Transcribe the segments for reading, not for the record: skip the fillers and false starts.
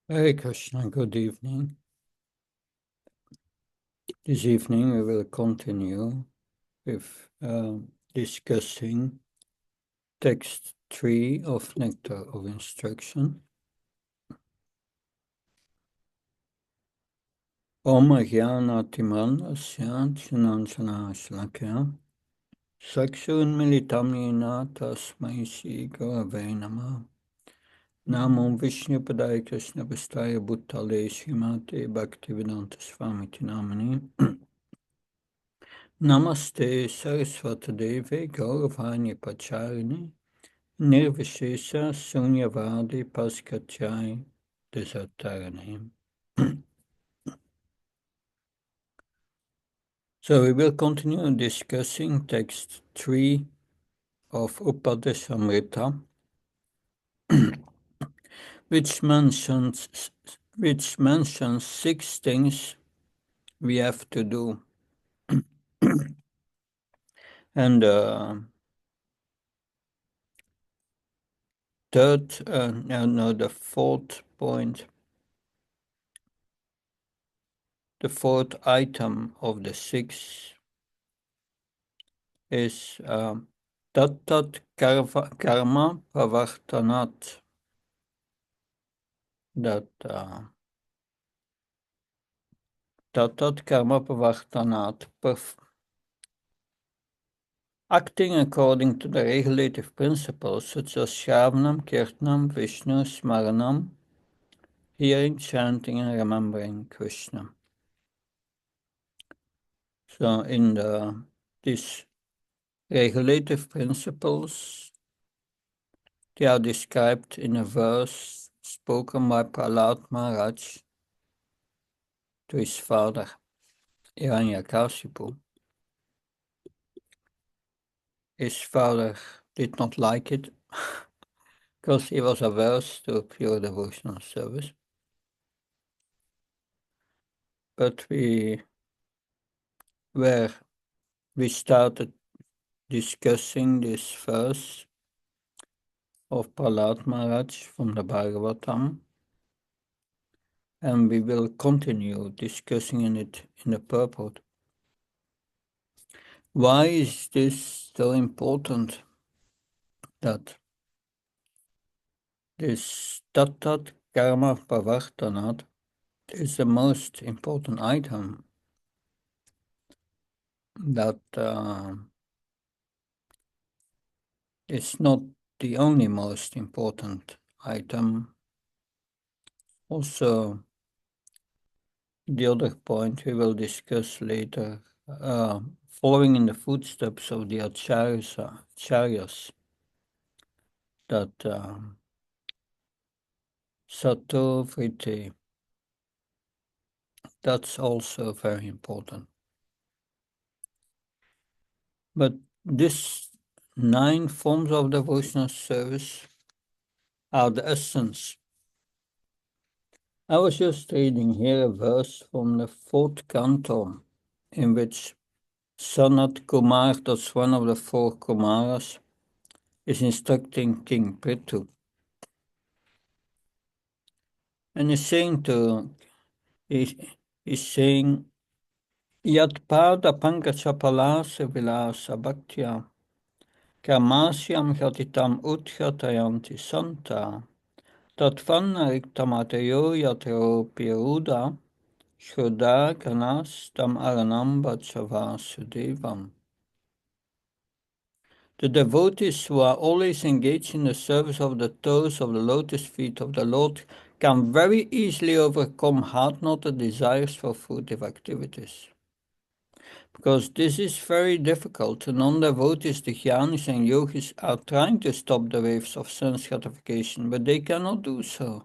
Hare Krishna, good evening. This evening we will continue with discussing text 3 of Nectar of Instruction. Om Jnanatimandasya Jnanjana Shlakya Sakshun Militam Yena Tasmai Shri Gurave Namah Namo Vishnu Padaya Krishna Pastaya Bhuttale Srimate Bhaktivedanta Swamiti Namani Namaste Saraswati Devi Gauravani Pacharini Nirvishesha Sunyavadi Paskachai Desatarani. So we will continue discussing text 3 of Upadesamrita, which mentions 6 things we have to do. And the fourth point, the fourth item of the 6 is tat karma pravartanat. That tat karma pravartanat. Acting according to the regulative principles such as Shravanam, Kirtanam, Vishnu, Smaranam, hearing, chanting, and remembering Krishna. So in these regulative principles, they are described in a verse spoken by Prahlad Maharaj to his father, Hiranyakashipu. His father did not like it because he was averse to pure devotional service. But we started discussing this verse of Prahlad Maharaj from the Bhagavatam, and we will continue discussing it in the purport. Why is this so important that this tat karma pravartanat is the most important item that is not the only most important item. Also, the other point we will discuss later, following in the footsteps of the acharyas, that sato vritti, that's also very important. But these 9 forms of devotional service are the essence. I was just reading here a verse from the 4th canto, in which Sanat Kumar, that's one of the 4 Kumaras, is instructing King Prithu. And he's saying Yat pada pankachapalasa vilasa bhaktya karmasyam hratitam uthratayanti santa tatvanna riktamatayo yatro piruda shroda ganas tam aranam bhatsavasudevam. The devotees who are always engaged in the service of the toes of the lotus feet of the Lord can very easily overcome hard-knotted desires for fruitive activities. Because this is very difficult, non-devotees, the jnanis and yogis are trying to stop the waves of sense gratification, but they cannot do so.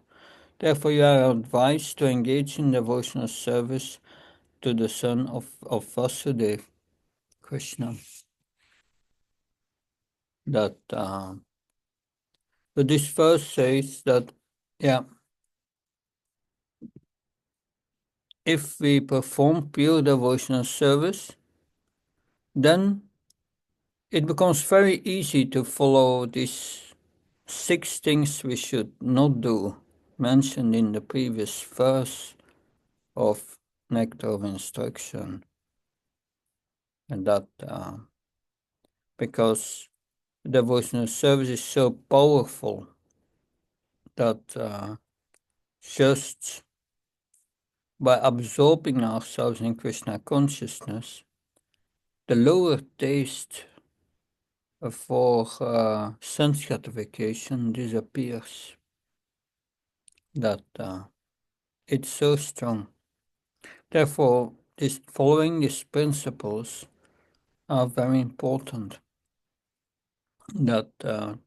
Therefore, you are advised to engage in devotional service to the son of Vasudeva, Krishna. That, but this verse says that, if we perform pure devotional service, then it becomes very easy to follow these 6 things we should not do. mentioned in the previous verse of Nectar of Instruction, and that because devotional service is so powerful that just by absorbing ourselves in Krishna consciousness, the lower taste for sense gratification disappears. That it's so strong. Therefore, following these principles are very important. That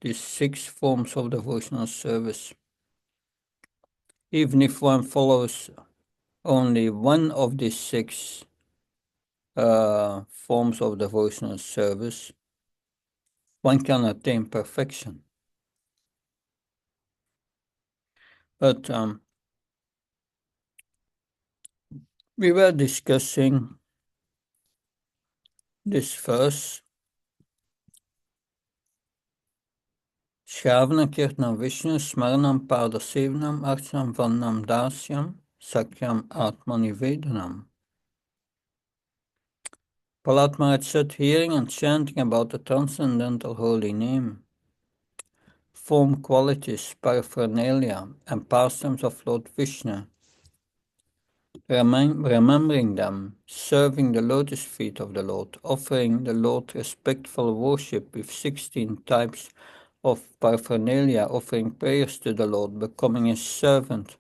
these 6 forms of devotional service, even if one follows only one of these 6 forms of devotional service, one can attain perfection. But we were discussing this verse. Shravana Kirtana Vishnu Smaranam Padasevanam Archanam Vandam Dasyam Sakyam Atmanivedanam. Prahlad Maharaj said, hearing and chanting about the transcendental holy name, form qualities, paraphernalia, and pastimes of Lord Vishnu, remembering them, serving the lotus feet of the Lord, offering the Lord respectful worship with 16 types of paraphernalia, offering prayers to the Lord, becoming his servant,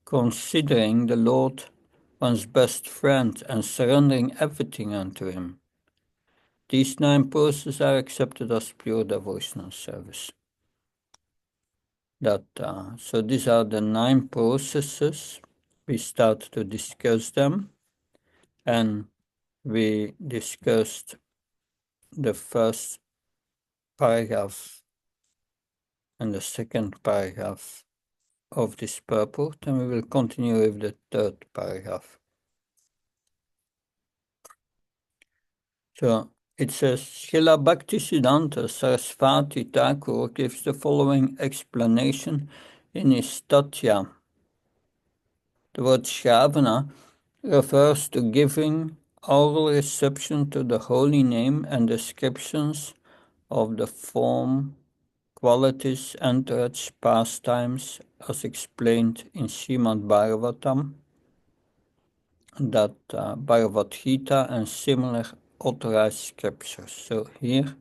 considering the Lord one's best friend, and surrendering everything unto him. These 9 processes are accepted as pure devotional service. So these are the 9 processes. We start to discuss them, and we discussed the first paragraph and the second paragraph of this purport, and we will continue with the third paragraph. So it says, Srila Bhaktisiddhanta Sarasvati Thakur gives the following explanation in his Tatya. The word Shravana refers to giving oral reception to the holy name and descriptions of the form, qualities, entourage, pastimes, as explained in Srimad Bhagavatam, that Bhagavad Gita, and similar authorized scriptures. So here,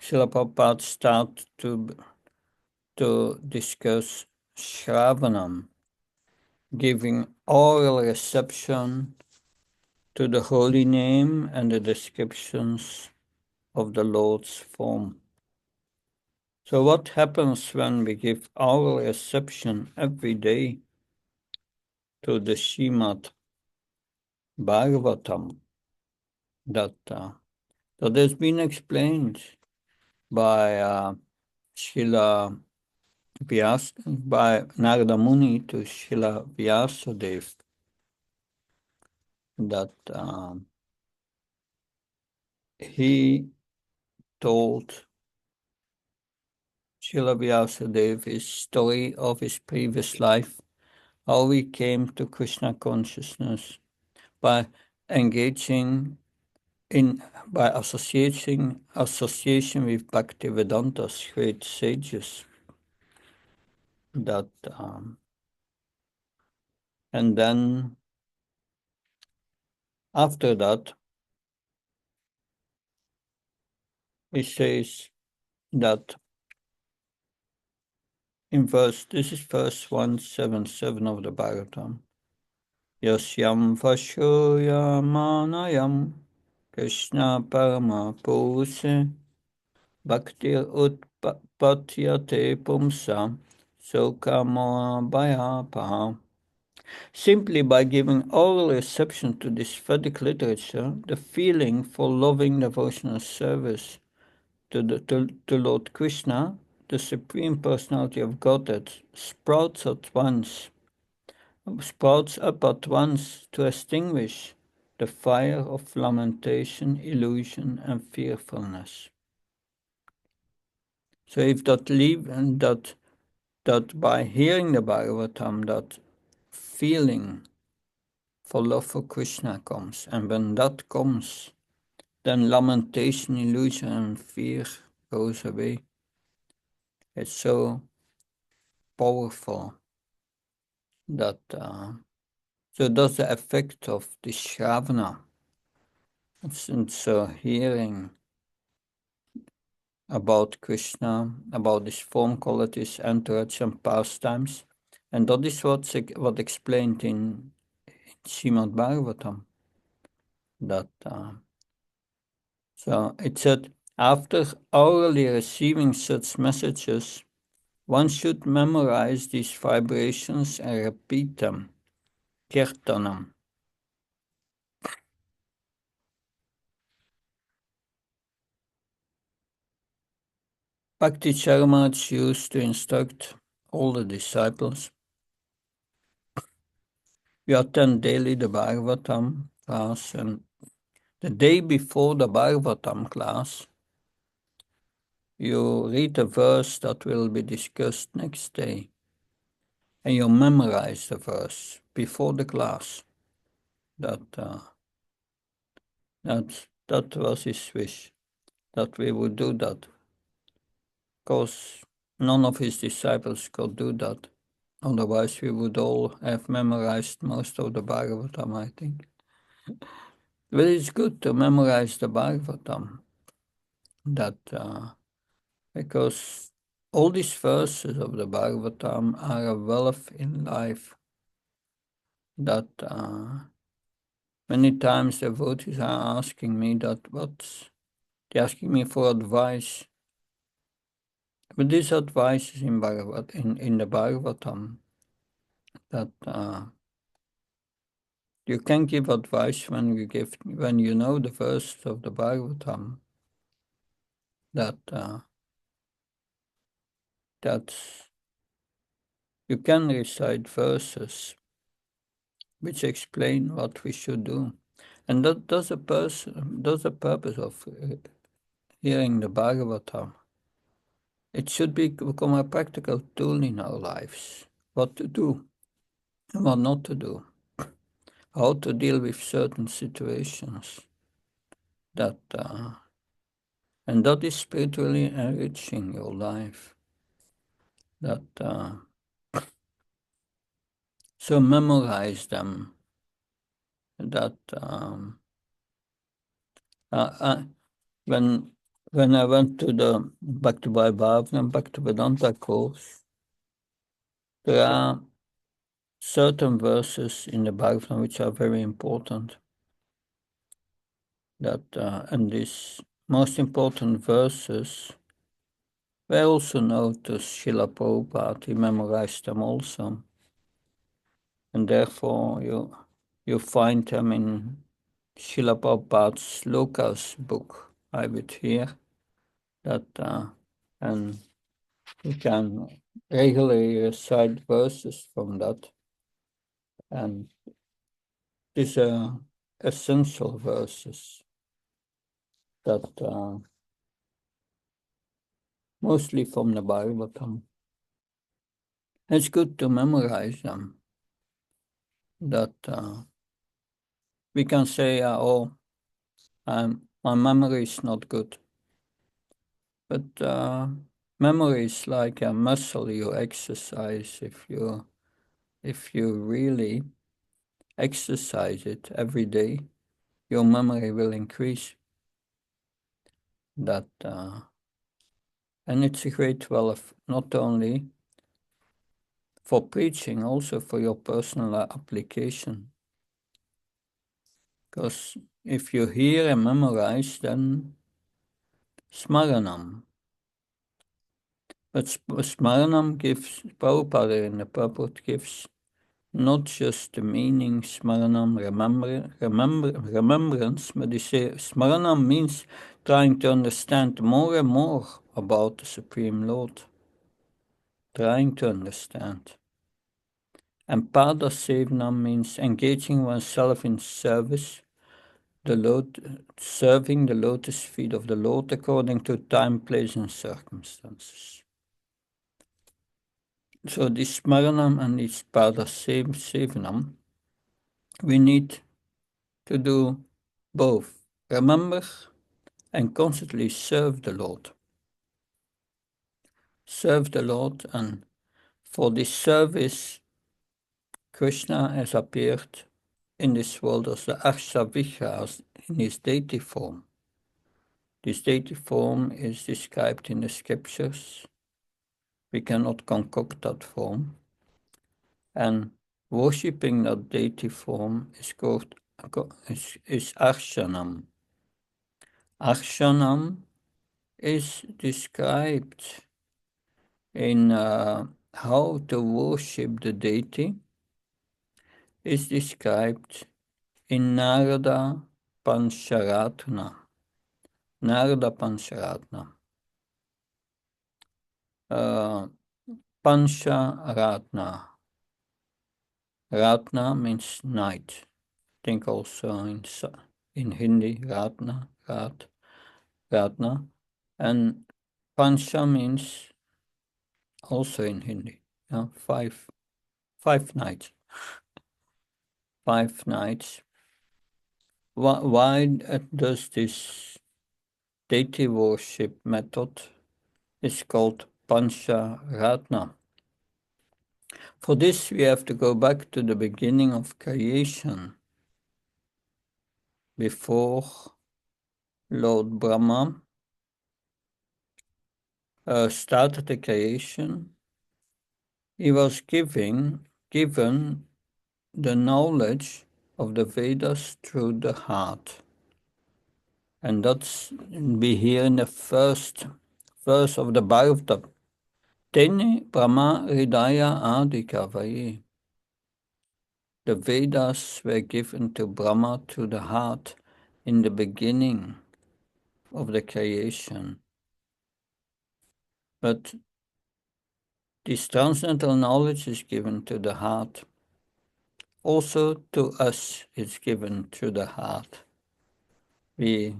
Srila Prabhupada starts to discuss Shravanam, giving oral reception to the holy name and the descriptions of the Lord's form. So what happens when we give oral reception every day to the Srimad Bhagavatam? That has been explained by Srila Vyas, by Narada Muni to Srila Vyasadeva, that he told Srila Vyasadeva his story of his previous life, how he came to Krishna consciousness by engaging by association with Bhaktivedanta's great sages. That and then after that, he says that this is verse 177 of the Bhagavatam. Yasyam vashoyamanayam Krishna Parama Puruse Bhaktir Utpatyate Pumsa Sokamo Bhayapaha. Simply by giving oral reception to this Vedic literature, the feeling for loving devotional service to Lord Krishna, the Supreme Personality of Godhead, sprouts up at once to extinguish the fire of lamentation, illusion, and fearfulness. So if that that by hearing the Bhagavatam, that feeling for love for Krishna comes. And when that comes, then lamentation, illusion, and fear goes away. It's so powerful that so that's the effect of the Shravana. It's hearing about Krishna, about his form qualities, entourage, and pastimes. And that is what explained in Srimad Bhagavatam. That so it said, after orally receiving such messages, one should memorize these vibrations and repeat them. Kirtanam. Bhakti Charamaj used to instruct all the disciples. We attend daily the Bhagavatam class, and the day before the Bhagavatam class, you read a verse that will be discussed next day, and you memorize the verse before the class. That was his wish, that we would do that, because none of his disciples could do that. Otherwise, we would all have memorized most of the Bhagavatam, I think. But it's good to memorize the Bhagavatam, that because all these verses of the Bhagavatam are a wealth in life. That many times the devotees are asking me they're asking me for advice. But this advice is in the Bhagavatam, that you can give advice when you know the verse of the Bhagavatam, that you can recite verses which explain what we should do, and that's the purpose of hearing the Bhagavatam. It should become a practical tool in our lives, what to do and what not to do, how to deal with certain situations. And that is spiritually enriching your life. So memorize them. When I went to the Bhakti Vaibhav and Bhaktivedanta course, there are certain verses in the Bhagavatam which are very important. And these most important verses were also known to Srila Prabhupada. He memorized them also. And therefore you find them in Srila Prabhupada's Lucas book, I would hear that, and you can regularly recite verses from that. And these are essential verses that mostly from the Bhagavatam. It's good to memorize them. That we can say, my memory is not good. But memory is like a muscle you exercise. If you really exercise it every day, your memory will increase. And it's a great wealth, not only for preaching, also for your personal application. Because if you hear and memorize, then smaranam. But smaranam gives, Prabhupada in the purport gives not just the meaning smaranam, remembrance, but they say smaranam means trying to understand more and more about the Supreme Lord. Trying to understand. And pada sevanam means engaging oneself in service, serving the lotus feet of the Lord according to time, place, and circumstances. So the Smaranam and the Pada Sevanam, we need to do both. Remember and constantly serve the Lord. Serve the Lord, and for this service, Krishna has appeared in this world as the Akshavika in his deity form. This deity form is described in the scriptures. We cannot concoct that form. And worshipping that deity form is called is Arshanam. Arshanam is described in how to worship the deity, is described in Narada Pancharatna. Narada Pancharatna. Pancharatna. Ratna means night. I think also in Hindi, Ratna. And Pancha means also in Hindi. Yeah, five nights. 5 nights. Why does this deity worship method is called Pancha Ratna? For this, we have to go back to the beginning of creation. Before Lord Brahma started the creation, he was given the knowledge of the Vedas through the heart. And that's we hear in the first verse of the Bhagavatam. Tene Brahma Hridaya Adikavaye. The Vedas were given to Brahma through the heart in the beginning of the creation. But this transcendental knowledge is given to the heart. Also to us it's given through the heart. We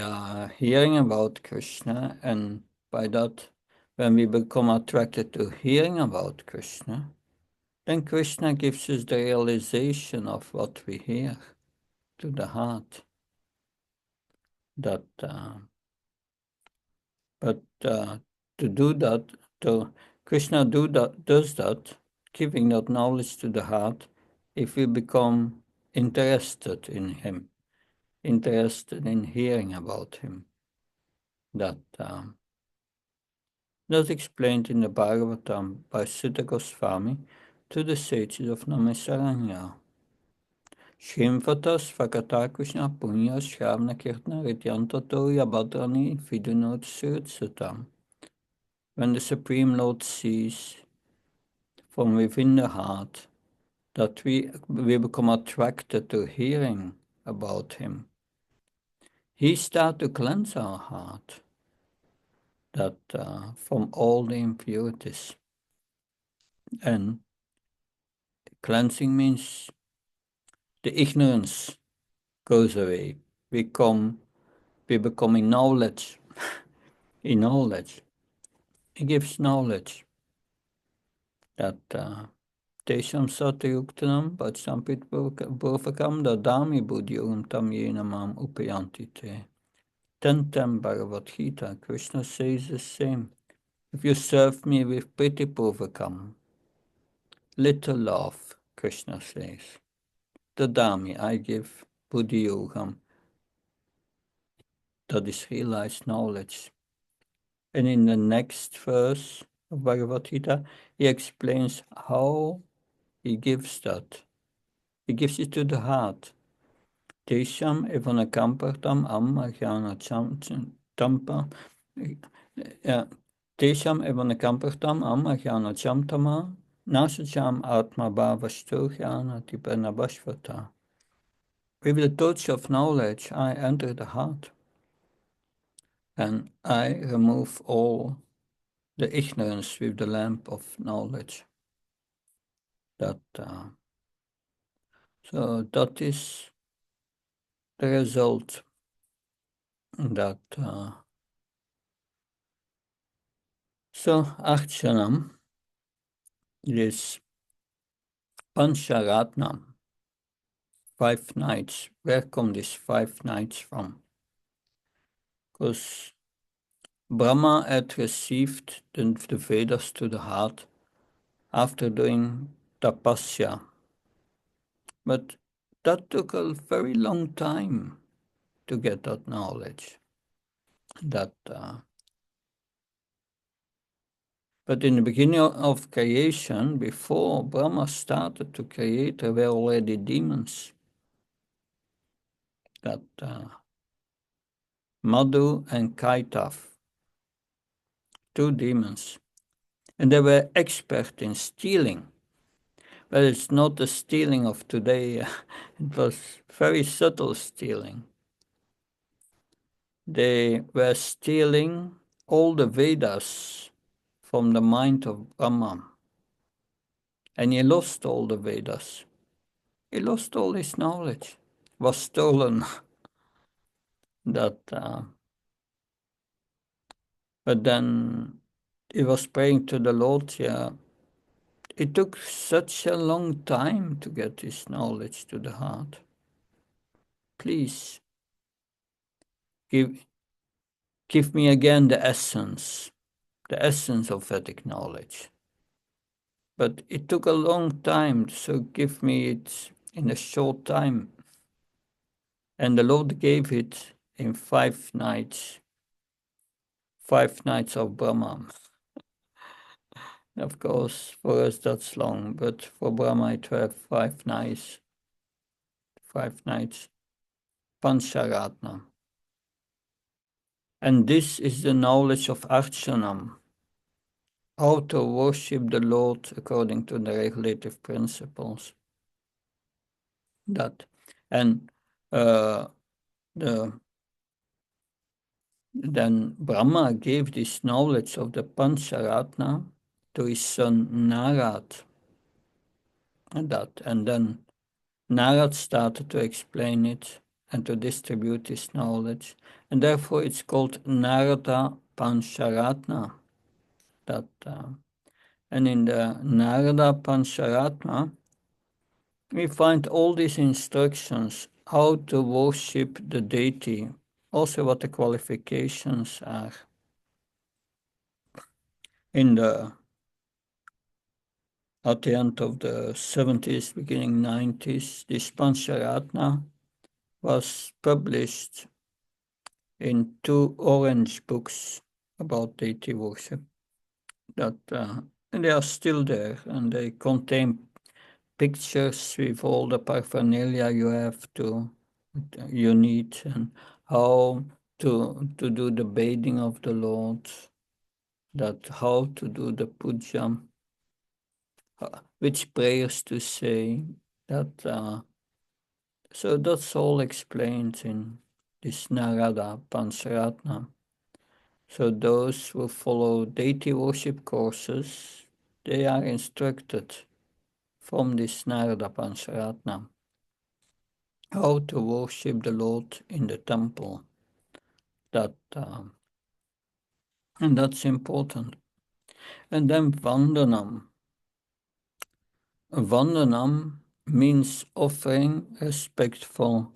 are hearing about Krishna, and by that, when we become attracted to hearing about Krishna, then Krishna gives us the realization of what we hear to the heart. But to do that, Krishna does that, giving that knowledge to the heart, if we become interested in him, interested in hearing about him. That's explained in the Bhagavatam by Sutta Goswami to the sages of Namaisaranya. Shrimvatas Vakata Krishna Punya Shravana Kirtana Rityantato Yabhadrani Vidunot Sutsutam. When the Supreme Lord sees from within the heart that we become attracted to hearing about him, he starts to cleanse our heart from all the impurities. And cleansing means the ignorance goes away. We become in knowledge. In knowledge. It gives knowledge that Tesham Satayuktanam Bhatsampit Bhurvakam Dadami Buddhyogam Tam Yenamam Upayanti Te. 10 Bhagavad Gita, Krishna says the same. If you serve me with pity Bhurvakam, little love, Krishna says. Dadami, I give Buddhyogam. That is realized knowledge. And in the next verse of Bhagavad Gita, he explains how he gives that. He gives it to the heart. Tesham evanakampatam amma jnana tampa. Tesham evanakampatam amma jnana chamtama nasajam atma bhavastu jnana tipanabhashvata. With the touch of knowledge, I enter the heart, and I remove all the ignorance with the lamp of knowledge. So that is the result. So Archanam, this Pancharatnam, 5 nights. Where come these 5 nights from? Because Brahma had received the Vedas to the heart after doing tapasya. But that took a very long time to get that knowledge. But in the beginning of creation, before Brahma started to create, there were already demons. Madhu and Kaitav, two demons. And they were expert in stealing. But it's not the stealing of today. It was very subtle stealing. They were stealing all the Vedas from the mind of Brahma. And he lost all the Vedas. He lost all his knowledge. Was stolen. But then he was praying to the Lord. Yeah, it took such a long time to get this knowledge to the heart. Please give me again the essence of Vedic knowledge. But it took a long time, so give me it in a short time. And the Lord gave it in 5 nights. 5 nights of Brahma. Of course, for us that's long, but for Brahma it was 5 nights. 5 nights. Pancharatna. And this is the knowledge of Archanam, how to worship the Lord according to the regulative principles. And then Brahma gave this knowledge of the Pancharatna to his son Narad. And then Narad started to explain it and to distribute his knowledge. And therefore it's called Narada Pancharatna. And in the Narada Pancharatma, we find all these instructions how to worship the deity, also what the qualifications are. At the end of the 70s, beginning 90s, this Pancharatna was published in 2 orange books about deity worship. And they are still there, and they contain pictures with all the paraphernalia you need, and how to do the bathing of the Lord, how to do the puja, which prayers to say, so that's all explained in this Narada Pancharatna. So those who follow deity worship courses, they are instructed from this Narada Pancharatna how to worship the Lord in the temple. And that's important. And then Vandanam. Vandanam means offering respectful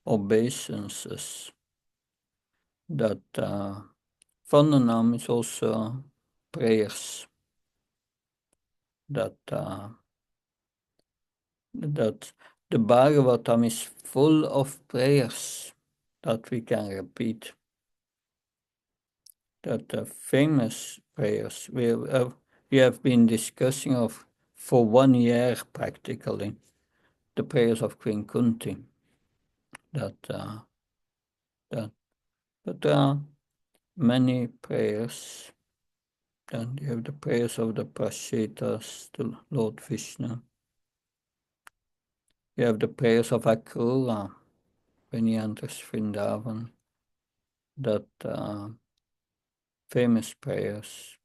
obeisances. Vandanam is also prayers. That the Bhagavatam is full of prayers that we can repeat. That famous prayers we have been discussing of for 1 year practically, the prayers of Queen Kunti. But there are many prayers. Then you have the prayers of the Prashetas, to Lord Vishnu. You have the prayers of Akrura when he enters Vrindavan. Famous prayers.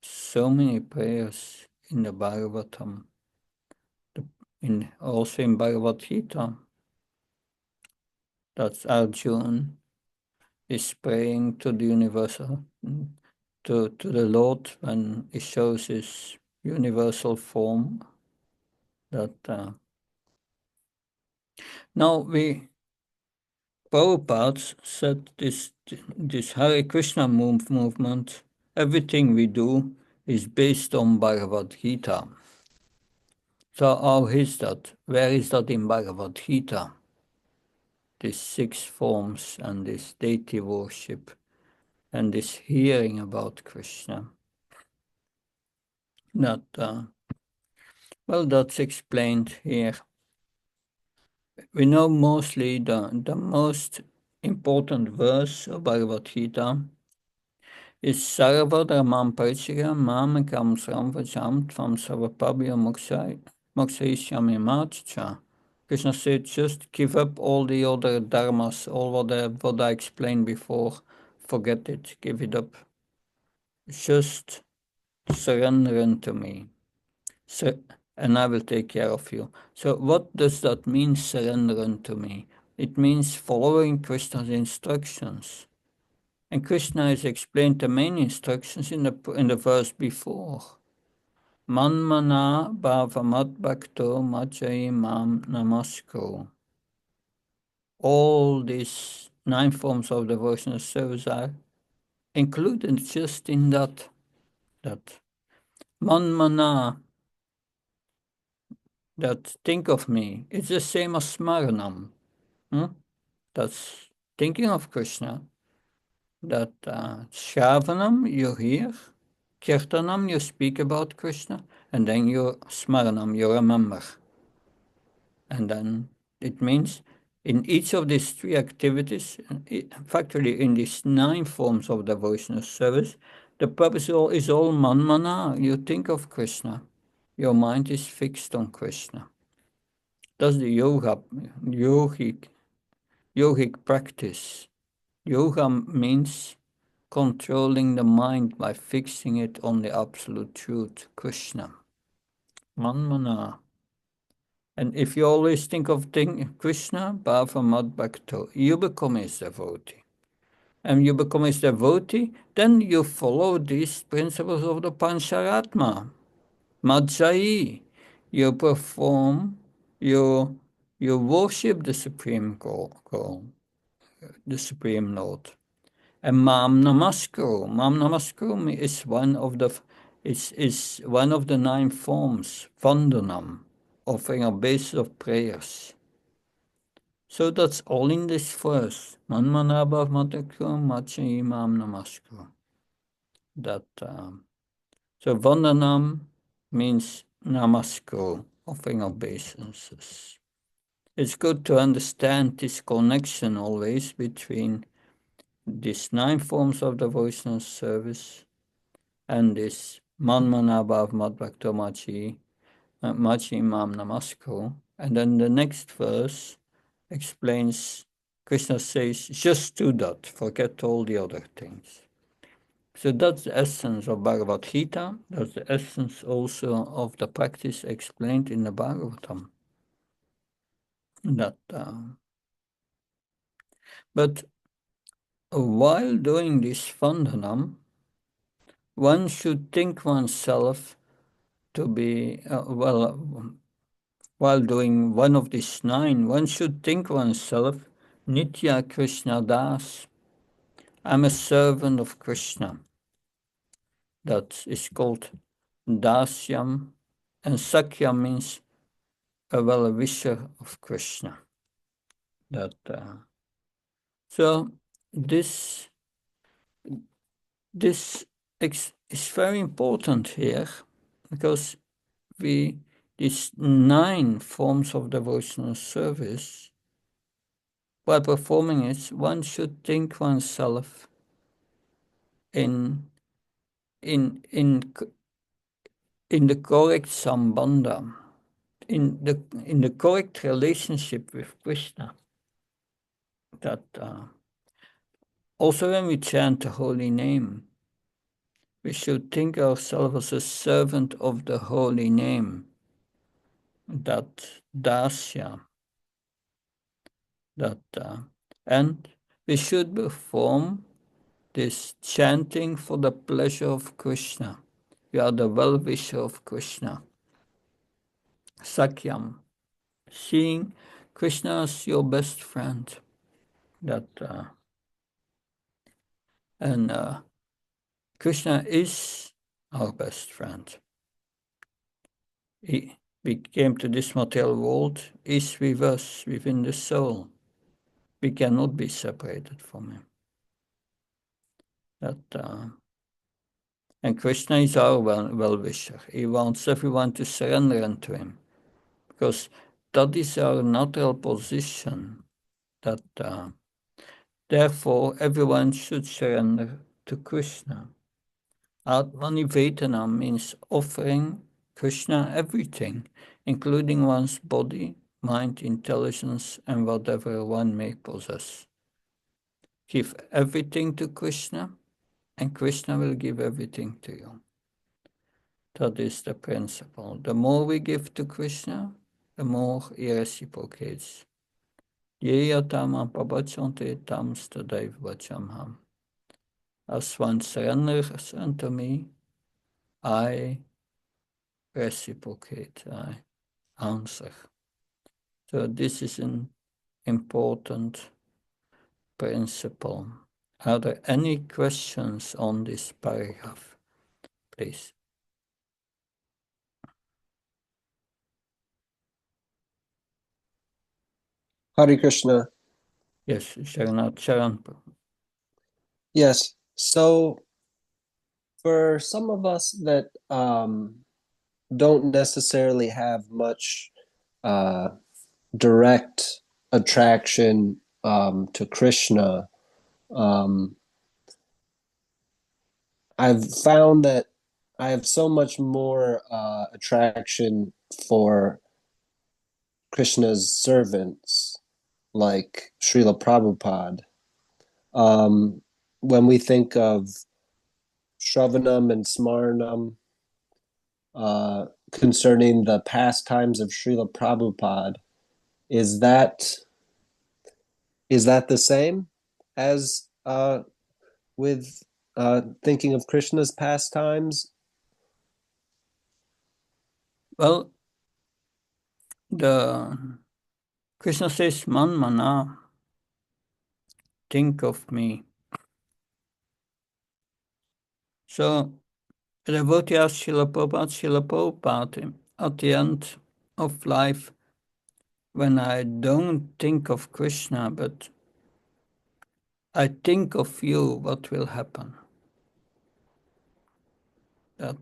So many prayers in the Bhagavatam. Also in Bhagavad Gita. That's Arjuna is praying to the universal, to the Lord when he shows his universal form. That now Prabhupada said this Hare Krishna movement, everything we do is based on Bhagavad Gita. So how is that? Where is that in Bhagavad Gita? These 6 forms and this deity worship and this hearing about Krishna. That well, that's explained here. We know mostly the most important verse of Bhagavad Gita is Sarvadharman Parityaya Mam Ekam Sram Vajam Tvam Sarvapabhya Mokshayishyami Macha. Krishna said, just give up all the other dharmas, all what I explained before. Forget it, give it up. Just surrender unto me. And I will take care of you. So what does that mean, surrender unto me? It means following Krishna's instructions. And Krishna has explained the main instructions in the verse before. Manmana bhavamat bhakto majai mam namasko. All these 9 forms of devotional service are included just in that. Manmana, that think of me, it's the same as smaranam. That's thinking of Krishna. That Shravanam, you hear, Kirtanam, you speak about Krishna, and then you Smaranam, you remember. And then it means in each of these 3 activities, factually in these 9 forms of devotional service, the purpose is all manmana, you think of Krishna. Your mind is fixed on Krishna. That's the yogic practice. Yoga means controlling the mind by fixing it on the absolute truth, Krishna. Manmana. And if you always think of Krishna, Bhava Mad Bhakto, you become his devotee. And you become his devotee, then you follow these principles of the Pancharatma. Madhyayi. You perform, you worship the Supreme God, the Supreme Lord. And Mam Namaskaram is one of the 9 forms, Vandanam, offering a basis of prayers. So that's all in this verse. Manmanabhav Matakaram Machi Mam Namaskaram. So Vandanam means Namaskar, offering obeisances. It's good to understand this connection always between these 9 forms of devotional service and this Manmanabhav Madbhakta Machi Mam Namasko. And then the next verse explains, Krishna says, just do that, forget all the other things. So that's the essence of Bhagavad Gita. That's the essence also of the practice explained in the Bhagavatam. But while doing this Vandanam, one should think oneself to be, while doing one of these 9, one should think oneself, Nitya Krishna Das. I'm a servant of Krishna. That is called Dasyam, and Sakya means a well-wisher of Krishna. So this is very important here, because these 9 forms of devotional service, while performing it, one should think oneself in the correct sambandha, in the correct relationship with Krishna. That also when we chant the holy name, we should think ourselves as a servant of the holy name, that dasya, and we should perform this chanting for the pleasure of Krishna. You are the well-wisher of Krishna. Sakyam, seeing Krishna as your best friend. And Krishna is our best friend. We came to this material world, is with us, within the soul. We cannot be separated from him. And Krishna is our well-wisher. He wants everyone to surrender unto him, because that is our natural position. Therefore, everyone should surrender to Krishna. Atmanivedana means offering Krishna everything, including one's body, mind, intelligence, and whatever one may possess. Give everything to Krishna, and Krishna will give everything to you. That is the principle. The more we give to Krishna, the more he reciprocates. Yeyatamam pabachante tam stadaiv vachamham. As one surrenders unto me, I reciprocate, I answer. So this is an important principle. Are there any questions on this paragraph, please? Hare Krishna. Yes, Sharan. Yes. So for some of us that don't necessarily have much direct attraction to Krishna, I've found that I have so much more attraction for Krishna's servants, like Srila Prabhupada. When we think of Shravanam and Smaranam, concerning the pastimes of Srila Prabhupada, is that the same as with thinking of Krishna's pastimes? Well, the Krishna says, Man mana, think of me. So the devotee asked Srila Prabhupada, at the end of life, when I don't think of Krishna, but I think of you, what will happen? That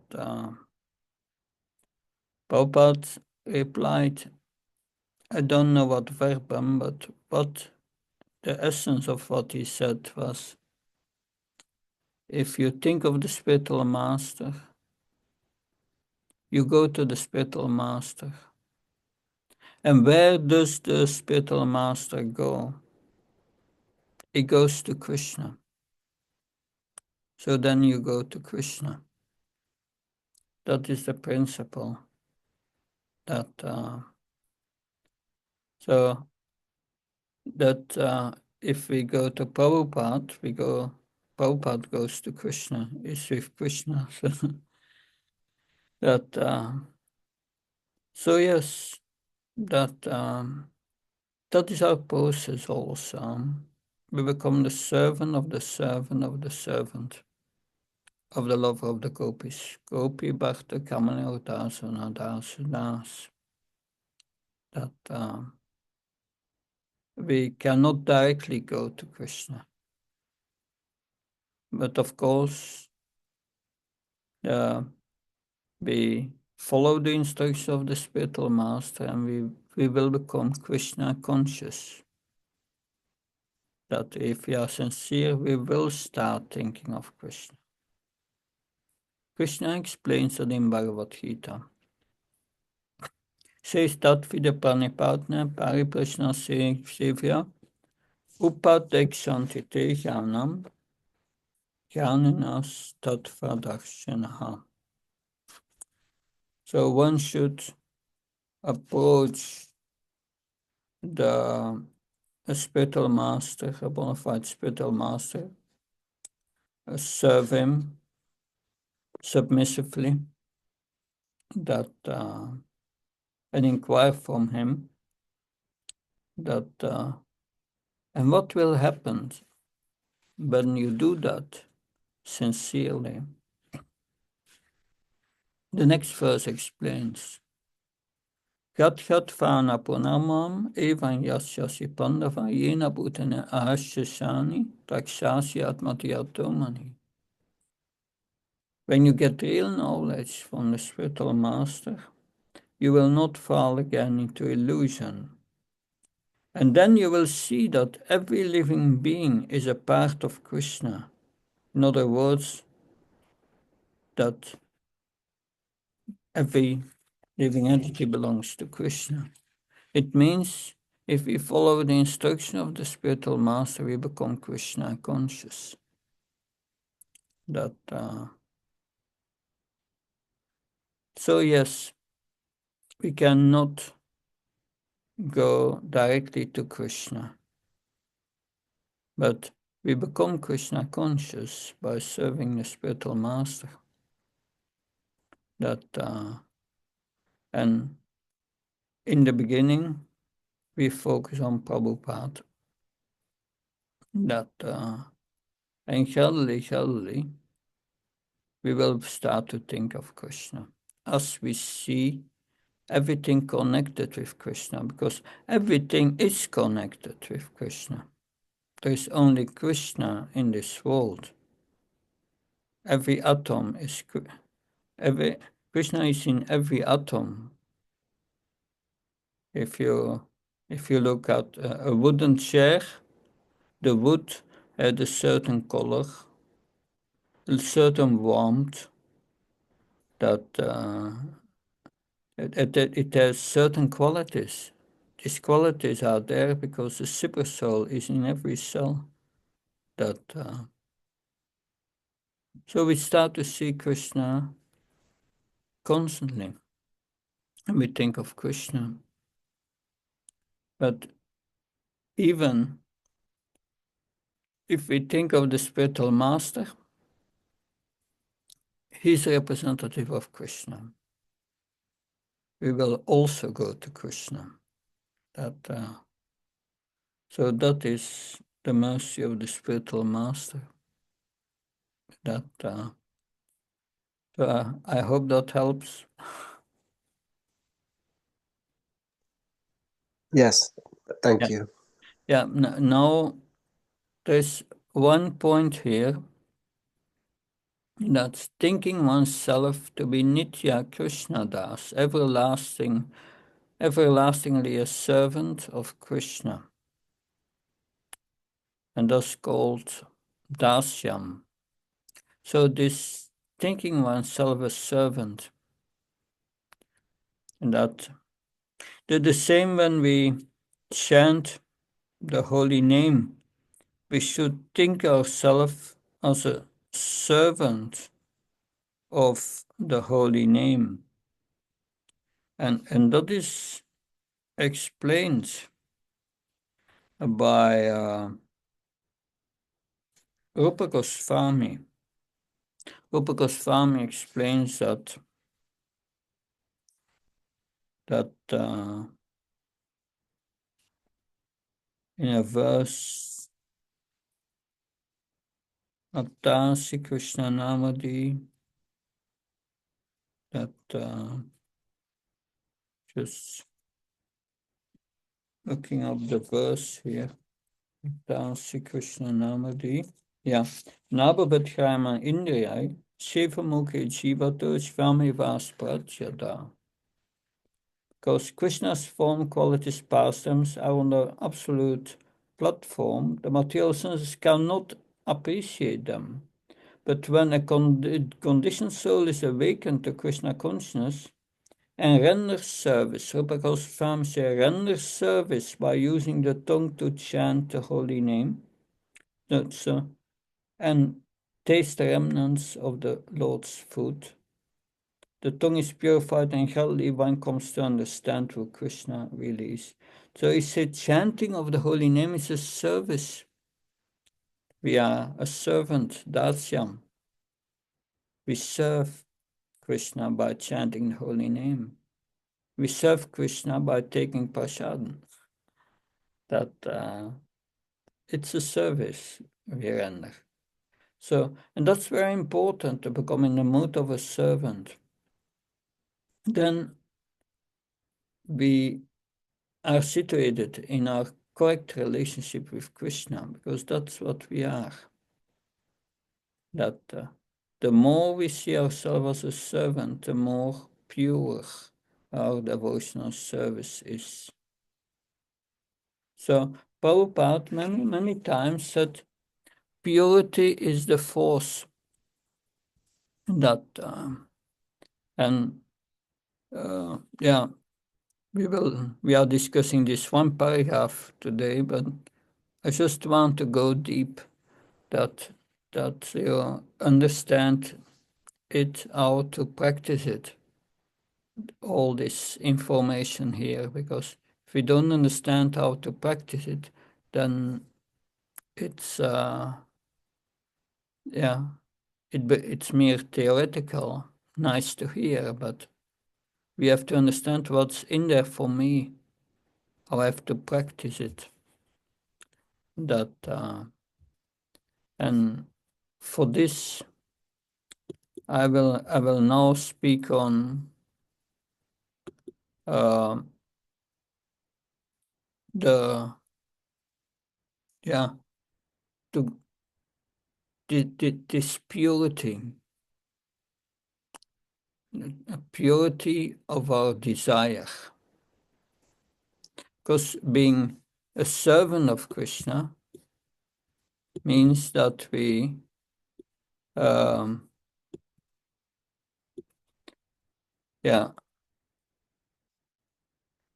Prabhupada replied, I don't know what verbum, but what the essence of what he said was, if you think of the spiritual master, you go to the spiritual master. And where does the spiritual master go? He goes to Krishna. So then you go to Krishna. That is the principle. If we go to Prabhupada, Prabhupada goes to Krishna, is with Krishna. So yes, that is our process also. We become the servant of the servant of the servant of the lover of the gopis. Gopi Bhakta Kamani Udasana Das. That we cannot directly go to Krishna. But of course, we follow the instructions of the spiritual master and we will become Krishna conscious. That if we are sincere, we will start thinking of Krishna. Krishna explains that in Bhagavad Gita. Says that with the Pranipatna Pariprashna Sevya Upadekshanti Te Jnanam Jnaninas Tattvadakshanaha. So one should approach a spiritual master, a bona fide spiritual master, serve him submissively, that and inquire from him that and what will happen when you do that sincerely. The next verse explains. Gat fana ponamam evan yasyasi pandava yena bhutane ahashashani rakshasi atmatiyatomani. When you get real knowledge from the spiritual master, you will not fall again into illusion. And then you will see that every living being is a part of Krishna. In other words, that every living entity belongs to Krishna. It means if we follow the instruction of the spiritual master, we become Krishna conscious. That so yes, we cannot go directly to Krishna, but we become Krishna conscious by serving the spiritual master. That and in the beginning, we focus on Prabhupada. That and gradually, we will start to think of Krishna as we see everything connected with Krishna, because everything is connected with Krishna. There is only Krishna in this world. Every atom is Krishna is in every atom. If you look at a wooden chair, the wood had a certain color, a certain warmth, that it has certain qualities. These qualities are there because the super soul is in every cell. That so we start to see Krishna constantly, and we think of Krishna. But even if we think of the spiritual master, he's a representative of Krishna. We will also go to Krishna. That so that is the mercy of the spiritual master. That I hope that helps. Yes, thank Yeah. you. Yeah. Now there's one point here. That's thinking oneself to be Nitya Krishna Das, everlastingly a servant of Krishna, and thus called Dasyam. So this thinking oneself a servant, and that the same when we chant the holy name, we should think ourselves as a servant of the holy name. And that is explained by Rupa Goswami. Rupa Goswami explains that in a verse, Atasi Krishna Namadi, that just looking up the verse here, Atasi Krishna Namadi. Yeah, Nabhabhatrama Indriyai, Shivamukhe Jivato Svami Vaspratyada. Because Krishna's form, qualities, pastimes are on the absolute platform, the material senses cannot appreciate them. But when a conditioned soul is awakened to Krishna consciousness and renders service, Rupa Goswami says, renders service by using the tongue to chant the holy name, and taste the remnants of the Lord's food. The tongue is purified and healthy, one comes to understand who Krishna really is. So he said, chanting of the holy name is a service. We are a servant, dasyam. We serve Krishna by chanting the holy name. We serve Krishna by taking prasadam. That it's a service we render. So, and that's very important to become in the mood of a servant. Then we are situated in our correct relationship with Krishna, because that's what we are. That the more we see ourselves as a servant, the more pure our devotional service is. So Prabhupada many times said purity is the force that, and yeah, we are discussing this one paragraph today, but I just want to go deep that you understand it, how to practice it, all this information here, because if we don't understand how to practice it, then it's it's mere theoretical, nice to hear, but we have to understand what's in there for me, how I have to practice it. That and for this, I will now speak on uh, the to this purity, purity of our desire. Because being a servant of Krishna means that we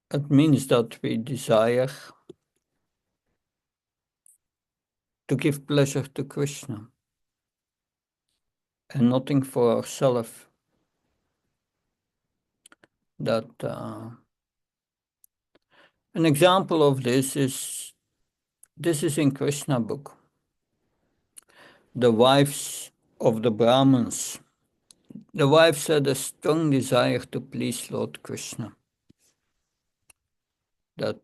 it means that we desire to give pleasure to Krishna and nothing for ourselves. That an example of this is in Krishna book. The wives of the Brahmins. The wives had a strong desire to please Lord Krishna. That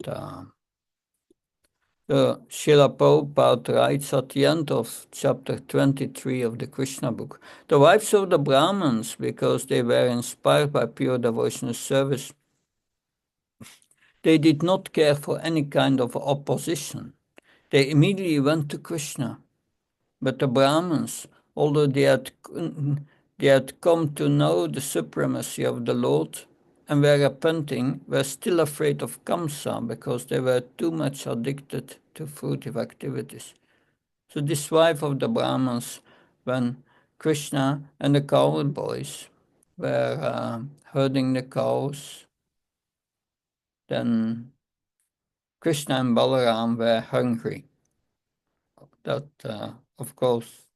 Srila Prabhupada writes at the end of chapter 23 of the Krishna book. The wives of the Brahmins, because they were inspired by pure devotional service, they did not care for any kind of opposition. They immediately went to Krishna. But the Brahmins, although they had come to know the supremacy of the Lord and were repenting, were still afraid of Kamsa because they were too much addicted to fruitive activities. So this wife of the Brahmins, when Krishna and the cowboys were herding the cows, then Krishna and Balaram were hungry. That, of course,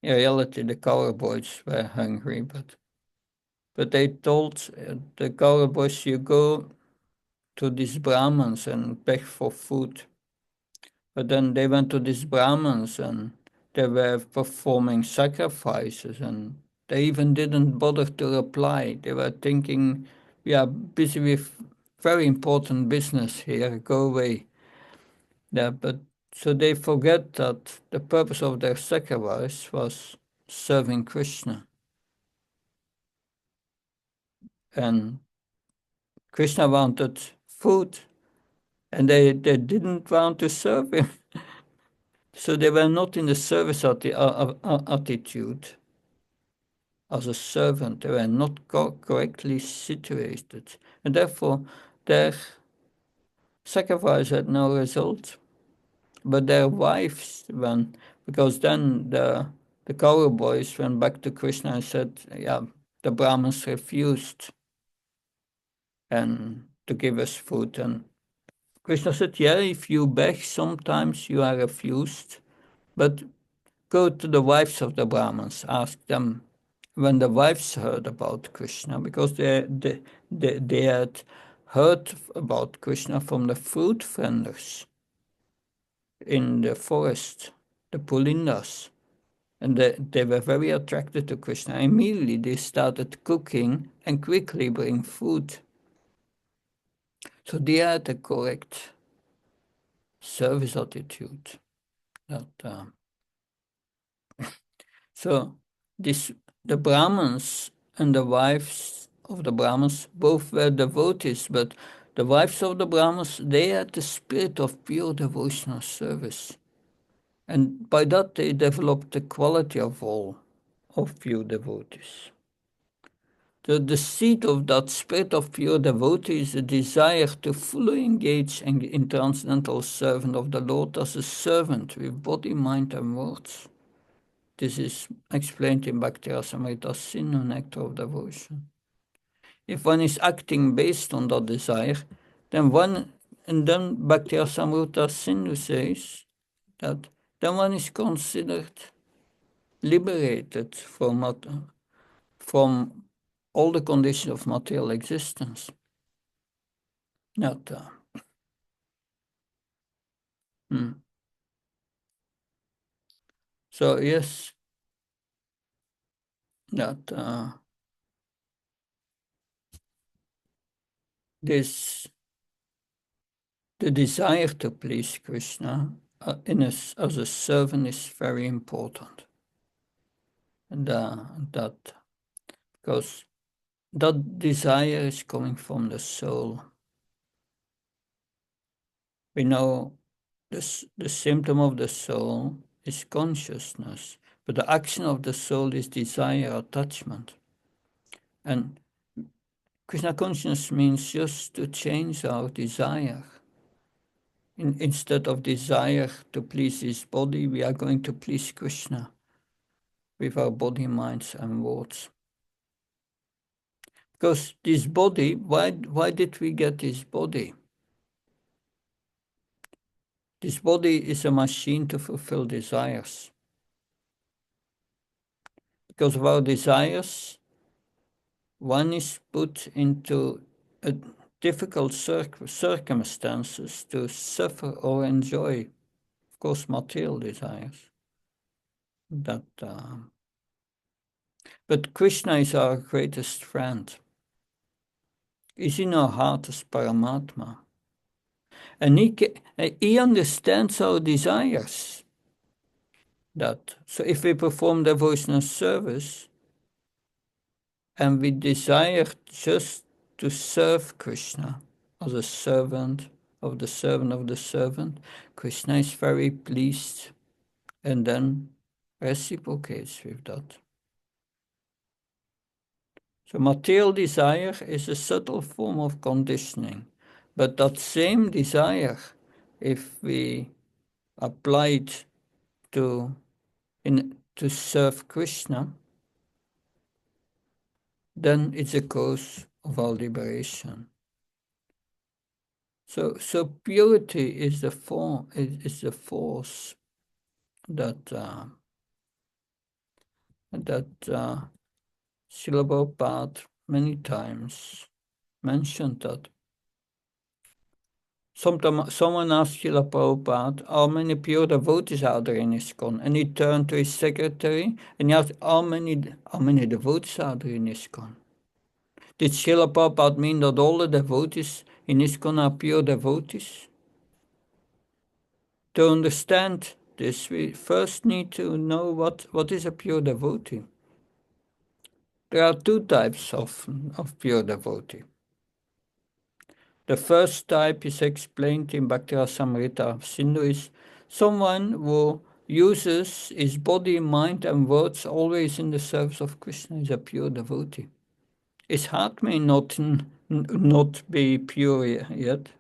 in reality, the cowboys were hungry, but they told the cowboys, you go to these Brahmins and beg for food. But then they went to these Brahmins and they were performing sacrifices, and they even didn't bother to reply. They were thinking, we are busy with very important business here, go away. Yeah, but so they forget that the purpose of their sacrifice was serving Krishna. And Krishna wanted food, and they didn't want to serve him. So they were not in the service attitude as a servant. They were not correctly situated. And therefore, their sacrifice had no result. But their wives went, because then the cowboys went back to Krishna and said, yeah, the Brahmins refused and to give us food. And Krishna said, yeah, if you beg, sometimes you are refused, but go to the wives of the Brahmins, ask them. When the wives heard about Krishna, because they had heard about Krishna from the fruit vendors in the forest, the Pulindas. And they were very attracted to Krishna. Immediately they started cooking and quickly bring food. So they had the correct service attitude. So this the Brahmins and the wives of the Brahmins both were devotees, but the wives of the Brahmins, they had the spirit of pure devotional service. And by that they developed the quality of all of pure devotees. The seed of that spirit of pure devotee is a desire to fully engage in transcendental servant of the Lord as a servant with body, mind, and words. This is explained in Bhakti Rasamrita Sindhu, Nectar of Devotion. If one is acting based on that desire, then Bhakti Rasamrita Sindhu says that then one is considered liberated from all the conditions of material existence. Not, So yes, that this the desire to please Krishna as a servant is very important, and that because that desire is coming from the soul. We know the symptom of the soul is consciousness, but the action of the soul is desire, attachment. And Krishna consciousness means just to change our desire. Instead of desire to please his body, we are going to please Krishna with our body, minds, and words. Because this body, why did we get this body? This body is a machine to fulfill desires. Because of our desires, one is put into a difficult circumstances to suffer or enjoy, of course, material desires. But Krishna is our greatest friend. Is in our heart as Paramatma. And he understands our desires. So if we perform devotional service and we desire just to serve Krishna as a servant of the servant of the servant, Krishna is very pleased and then reciprocates with that. So material desire is a subtle form of conditioning, but that same desire, if we apply it to serve Krishna, then it's a cause of our liberation. So purity is the force that Srila Prabhupada many times mentioned that. Someone asked Srila Prabhupada, how many pure devotees are there in ISKCON? And he turned to his secretary and he asked, how many devotees are there in ISKCON? Did Srila Prabhupada mean that all the devotees in ISKCON are pure devotees? To understand this, we first need to know what is a pure devotee. There are two types of pure devotee. The first type is explained in Bhakti Rasamrita Sindhu is someone who uses his body, mind, and words always in the service of Krishna is a pure devotee. His heart may not be pure yet.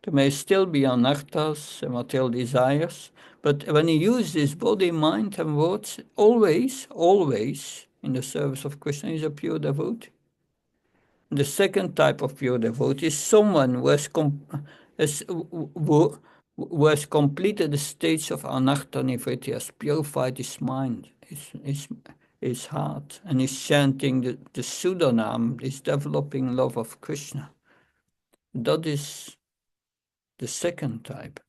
There may still be anarthas and material desires, but when he uses his body, mind, and words, always in the service of Krishna, is a pure devotee. The second type of pure devotee is someone who has completed the stage of anartha nivritti, has purified his mind, his heart, and is chanting the Sudanam, is developing love of Krishna. That is the second type.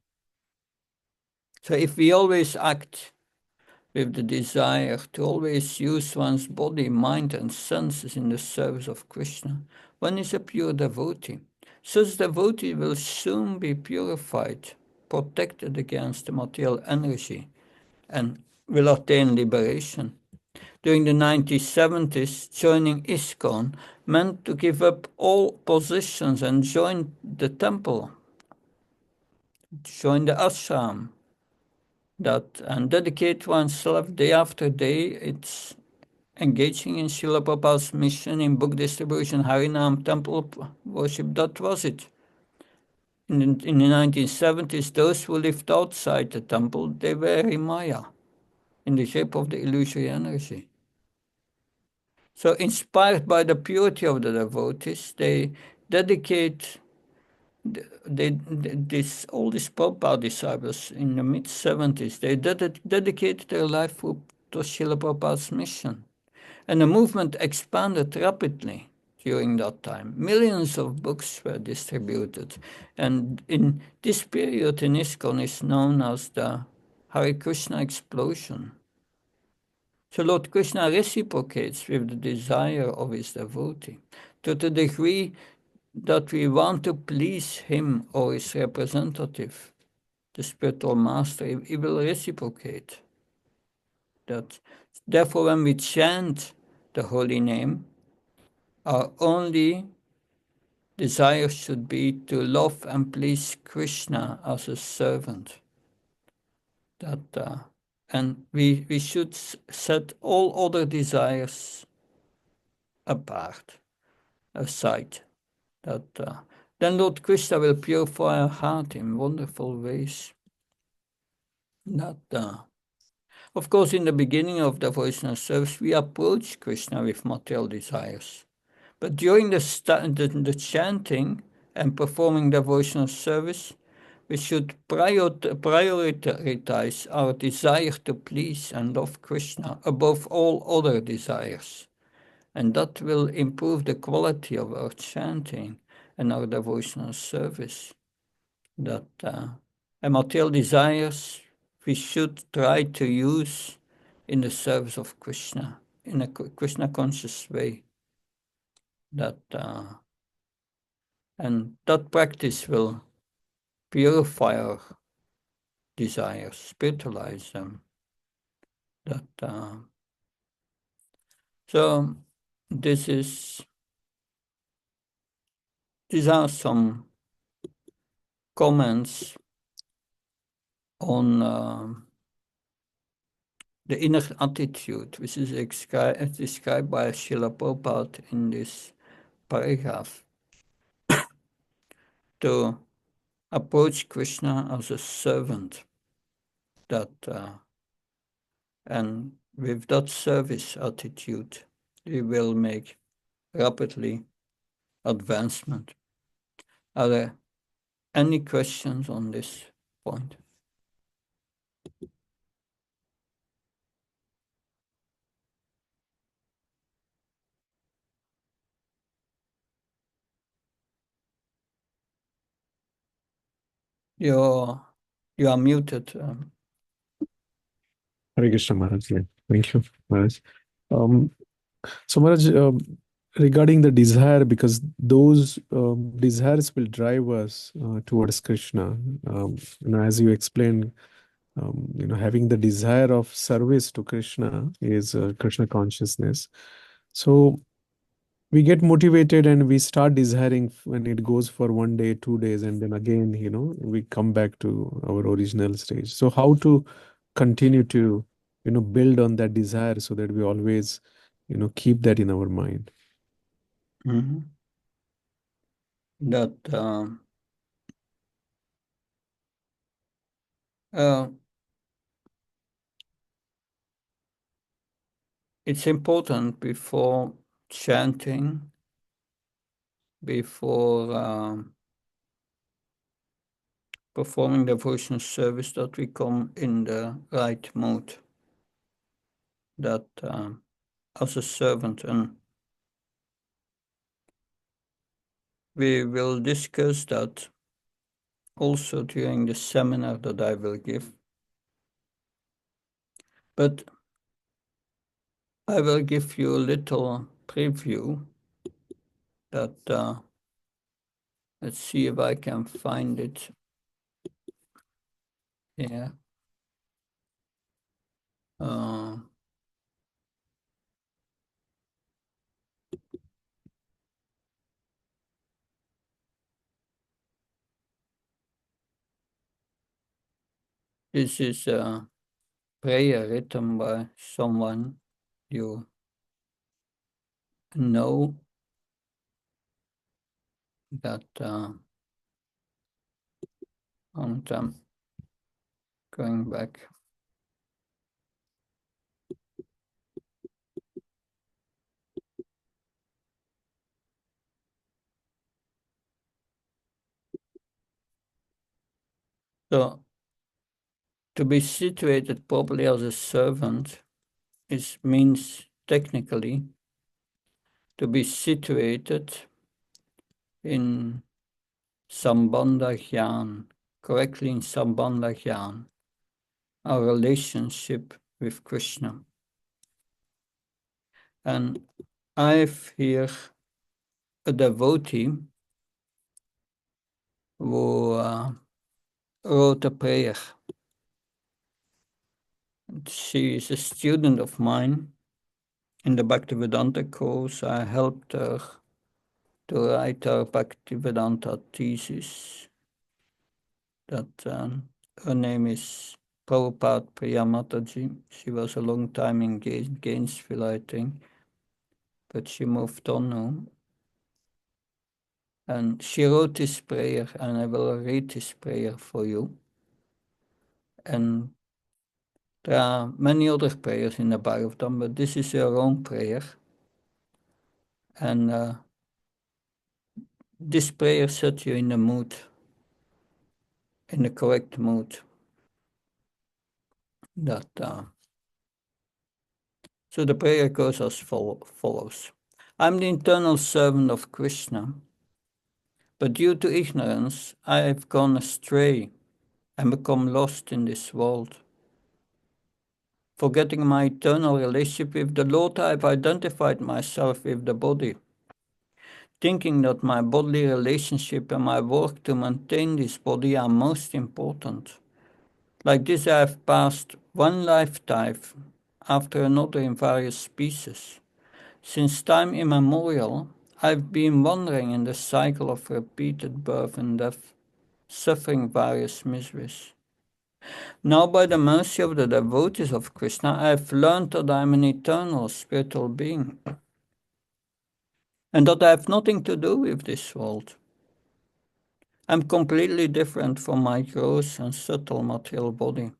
So if we always act with the desire to always use one's body, mind, and senses in the service of Krishna. One is a pure devotee. Such devotee will soon be purified, protected against the material energy, and will attain liberation. During the 1970s, joining ISKCON meant to give up all positions and join the temple, join the ashram, and dedicate oneself day after day. It's engaging in Srila Prabhupada's mission in book distribution, Harinam, temple worship. That was it. In the 1970s, those who lived outside the temple, they were in Maya, in the shape of the illusory energy. So inspired by the purity of the devotees, they dedicate all these Prabhupada disciples in the mid-70s, they dedicated their life to Srila Prabhupada's mission. And the movement expanded rapidly during that time. Millions of books were distributed. And in this period in ISKCON is known as the Hare Krishna explosion. So Lord Krishna reciprocates with the desire of his devotee. To the degree that we want to please him or his representative, the spiritual master, he will reciprocate. Therefore, when we chant the holy name, our only desire should be to love and please Krishna as a servant. And we should set all other desires apart, aside. Then Lord Krishna will purify our heart in wonderful ways. Of course, in the beginning of devotional service, we approach Krishna with material desires. But during the chanting and performing devotional service, we should prioritize our desire to please and love Krishna above all other desires. And that will improve the quality of our chanting and our devotional service. And material desires we should try to use in the service of Krishna, in a Krishna conscious way. And that practice will purify our desires, spiritualize them. So these are some comments on the inner attitude, which is described by Srila Prabhupada in this paragraph, to approach Krishna as a servant, and with that service attitude, we will make rapidly advancement. Are there any questions on this point? You are muted. Hare Krishna Maharaj. Yeah. Thank you, Maharaj. So Maharaj, regarding the desire, because those desires will drive us towards Krishna. As you explained, having the desire of service to Krishna is Krishna consciousness. So we get motivated and we start desiring when it goes for 1 day, 2 days, and then again, we come back to our original stage. So how to continue to, build on that desire so that we always, keep that in our mind. Mm-hmm. It's important before chanting, before performing devotional service, that we come in the right mood, as a servant. And we will discuss that also during the seminar that I will give. But I will give you a little preview that, let's see if I can find it here. This is a prayer written by someone you know that I'm going back. So to be situated properly as a servant means technically to be situated in Sambandha Gyan, correctly in Sambandha Gyan, our relationship with Krishna. And I've here a devotee who wrote a prayer. She is a student of mine in the Bhaktivedanta course. I helped her to write her Bhaktivedanta thesis. That her name is Prabhupada Priya Mataji. She was a long time in Gainesville, I think, but she moved on now. And she wrote this prayer, and I will read this prayer for you. And there are many other prayers in the Bhagavatam, but this is her own prayer. And this prayer sets you in the mood, in the correct mood. So the prayer goes as follows. I'm the eternal servant of Krishna, but due to ignorance I have gone astray and become lost in this world. Forgetting my eternal relationship with the Lord, I have identified myself with the body, thinking that my bodily relationship and my work to maintain this body are most important. Like this, I have passed one lifetime after another in various species. Since time immemorial, I've been wandering in the cycle of repeated birth and death, suffering various miseries. Now, by the mercy of the devotees of Krishna, I have learned that I am an eternal spiritual being, and that I have nothing to do with this world. I'm completely different from my gross and subtle material body.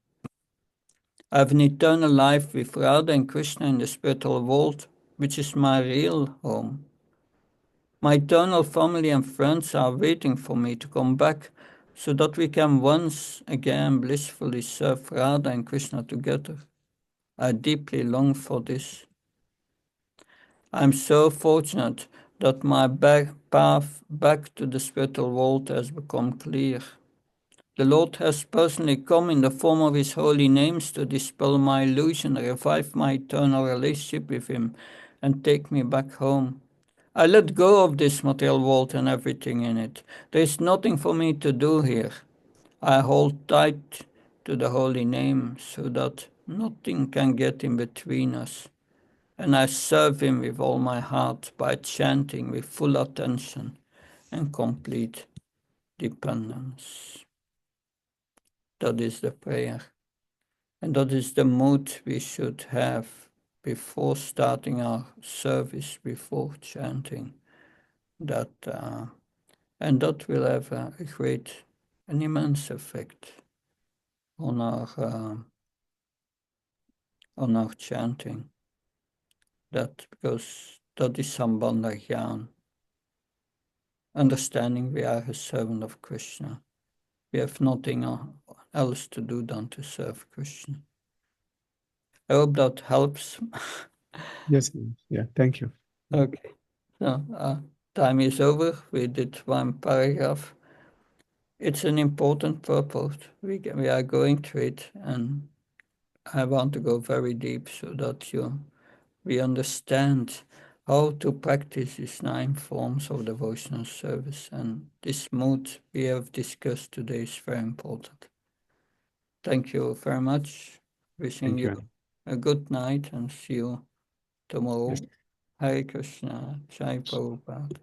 I have an eternal life with Radha and Krishna in the spiritual world, which is my real home. My eternal family and friends are waiting for me to come back so that we can once again blissfully serve Radha and Krishna together. I deeply long for this. I am so fortunate that my path back to the spiritual world has become clear. The Lord has personally come in the form of His holy names to dispel my illusion, revive my eternal relationship with Him, and take me back home. I let go of this material world and everything in it. There is nothing for me to do here. I hold tight to the holy name so that nothing can get in between us. And I serve Him with all my heart by chanting with full attention and complete dependence. That is the prayer. And that is the mood we should have before starting our service, before chanting. And that will have a great, an immense effect on our chanting. That because that is Sambandha Gyan, understanding we are a servant of Krishna. We have nothing else to do than to serve Krishna. I hope that helps. Yes, yeah, thank you. Okay, so time is over. We did one paragraph. It's an important purpose. We are going through it, and I want to go very deep so that we understand how to practice these 9 forms of devotional service. And this mood we have discussed today is very important. Thank you very much. Wishing Thank you you. a good night and see you tomorrow. Yes. Hare Krishna. Jai Prabhupada.